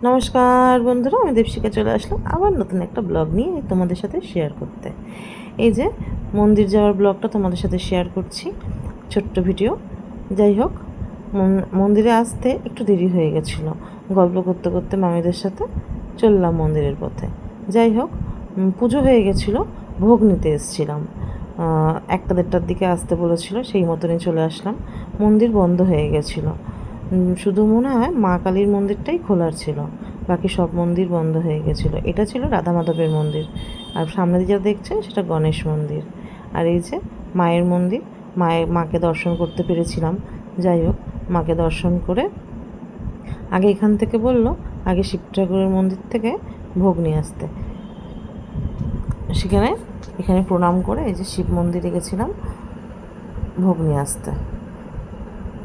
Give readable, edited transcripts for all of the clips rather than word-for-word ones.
নমস্কার বন্ধুরা, আমি দীপশিকা চলে আসলাম আবার নতুন একটা ব্লগ নিয়ে তোমাদের সাথে শেয়ার করতে। এই যে মন্দির যাওয়ার ব্লগটা তোমাদের সাথে শেয়ার করছি, ছোট্ট ভিডিও। যাই হোক, মন্দিরে আসতে একটু দেরি হয়ে গেছিলো। গল্প করতে করতে মামিদের সাথে চললাম মন্দিরের পথে। যাই হোক, পুজো হয়ে গেছিলো, ভোগ নিতে এসেছিলাম। 1টা-1:30টার দিকে আসতে বলেছিল, সেই মতনই চলে আসলাম। মন্দির বন্ধ হয়ে গেছিলো, শুধু মনে হয় মা কালীর মন্দিরটাই খোলার ছিল, বাকি সব মন্দির বন্ধ হয়ে গেছিলো। এটা ছিল রাধা মাধবের মন্দির, আর সামনে যা দেখছেন সেটা গণেশ মন্দির। আর এই যে মায়ের মন্দির, মাকে দর্শন করতে পেরেছিলাম। যাই হোক, মাকে দর্শন করে আগে এখান থেকে বললো আগে শিব ঠাকুরের মন্দির থেকে ভোগ নিয়ে আসতে। এখানে প্রণাম করে এই যে শিব মন্দিরে গেছিলাম ভোগ নিয়ে আসতে।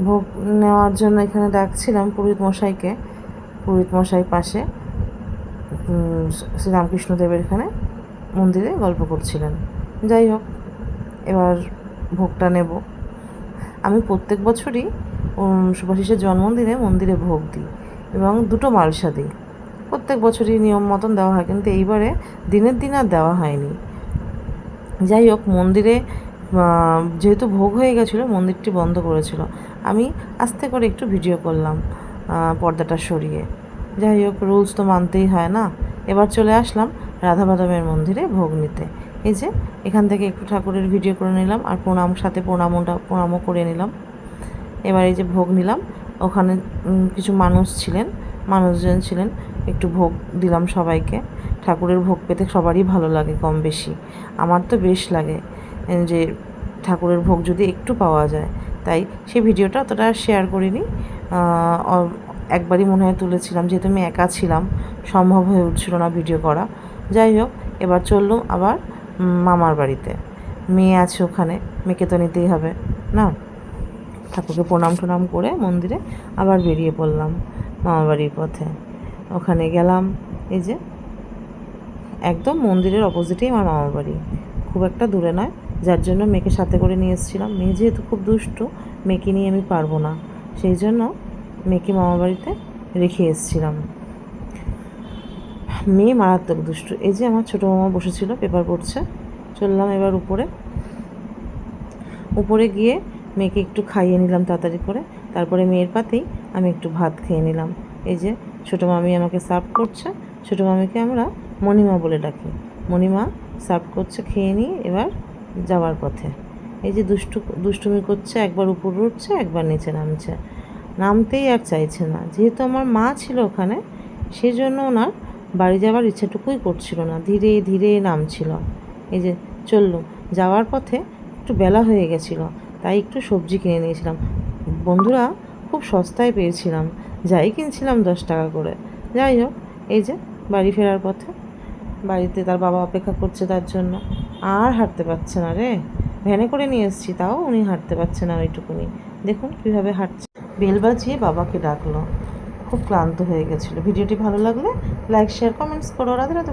ভোগ নেওয়ার জন্য এখানে ডাকছিলাম পুরোহিত মশাইকে। পুরোহিত মশাই পাশে শ্রীরামকৃষ্ণদেবের এখানে মন্দিরে গল্প করছিলেন। যাই হোক, এবার ভোগটা নেব। আমি প্রত্যেক বছরই সুভাষিসের জন্মদিনে মন্দিরে ভোগ দিই এবং 2টো মালসা দিই। প্রত্যেক বছরই নিয়ম মতন দেওয়া হয়, কিন্তু এইবারে দিনের দিন আর দেওয়া হয়নি। যাই হোক, মন্দিরে যেহেতু ভোগ হয়ে গেছিলো, মন্দিরটি বন্ধ করেছিল। আমি আস্তে করে একটু ভিডিও করলাম পর্দাটা সরিয়ে। যাই হোক, রুলস তো মানতেই হয় না। এবার চলে আসলাম রাধা মাধবের মন্দিরে ভোগ নিতে। এই যে এখান থেকে একটু ঠাকুরের ভিডিও করে নিলাম, আর প্রণামও করে নিলাম। এবার এই যে ভোগ নিলাম, ওখানে কিছু মানুষজন ছিলেন, একটু ভোগ দিলাম সবাইকে। ঠাকুরের ভোগ পেতে সবারই ভালো লাগে কম বেশি, আমার তো বেশ লাগে যে ঠাকুরের ভোগ যদি একটু পাওয়া যায়। তাই সেই ভিডিওটা অতটা শেয়ার করিনি, একবারই মনে হয় তুলেছিলাম, যেহেতু আমি একা ছিলাম, সম্ভব হয়ে উঠছিল না ভিডিও করা। যাই হোক, এবার চললাম আবার মামার বাড়িতে। মেয়ে আছে ওখানে, মেয়েকে তো নিতেই হবে না। ঠাকুরকে প্রণাম করে মন্দিরে আবার বেরিয়ে পড়লাম মামাবাড়ির পথে। ওখানে গেলাম, এই যে একদম মন্দিরের অপোজিটেই আমার মামার বাড়ি, খুব একটা দূরে নয়, যার জন্য মেয়েকে সাথে করে নিয়ে এসেছিলাম। মেয়ে যেহেতু খুব দুষ্টু, মেয়েকে নিয়ে আমি পারবো না, সেই জন্য মেয়েকে মামার বাড়িতে রেখে এসেছিলাম। মেয়ে মারাত্মক দুষ্টু। এই যে আমার ছোটো মামা বসেছিল, পেপার পড়ছে। চললাম এবার উপরে গিয়ে মেয়েকে একটু খাইয়ে নিলাম তাড়াতাড়ি করে। তারপরে মেয়ের পাতেই আমি একটু ভাত খেয়ে নিলাম। এই যে ছোটো মামি আমাকে সার্ভ করছে। ছোটো মামিকে আমরা মণিমা বলে ডাকি। মণিমা সার্ভ করছে, খেয়ে নিয়ে এবার যাওয়ার পথে। এই যে দুষ্টুমি করছে, একবার উপরে উঠছে, একবার নিচে নামছে, নামতেই আর চাইছে না। যেহেতু আমার মা ছিল ওখানে, সেই জন্য ওনার বাড়ি যাওয়ার ইচ্ছেটুকুই করছিল না, ধীরে ধীরে নামছিল। এই যে চললুম, যাওয়ার পথে একটু বেলা হয়ে গেছিলো, তাই একটু সবজি কিনে নিয়েছিলাম। বন্ধুরা, খুব সস্তায় পেয়েছিলাম, যাই কিনছিলাম 10 টাকা করে। যাই হোক, এই যে বাড়ি ফেরার পথে, বাড়িতে তার বাবা অপেক্ষা করছে তার জন্য। আর হাঁটতে পারছে না রে, ভ্যানে করে নিয়ে এসেছি, তাও উনি হাঁটতে পারছে না ওইটুকুনি। দেখুন কীভাবে হাঁটছে। বেল বাজিয়ে বাবাকে ডাকলো, খুব ক্লান্ত হয়ে গেছিলো। ভিডিওটি ভালো লাগলে লাইক, শেয়ার, কমেন্টস করো। রাধে রাধে।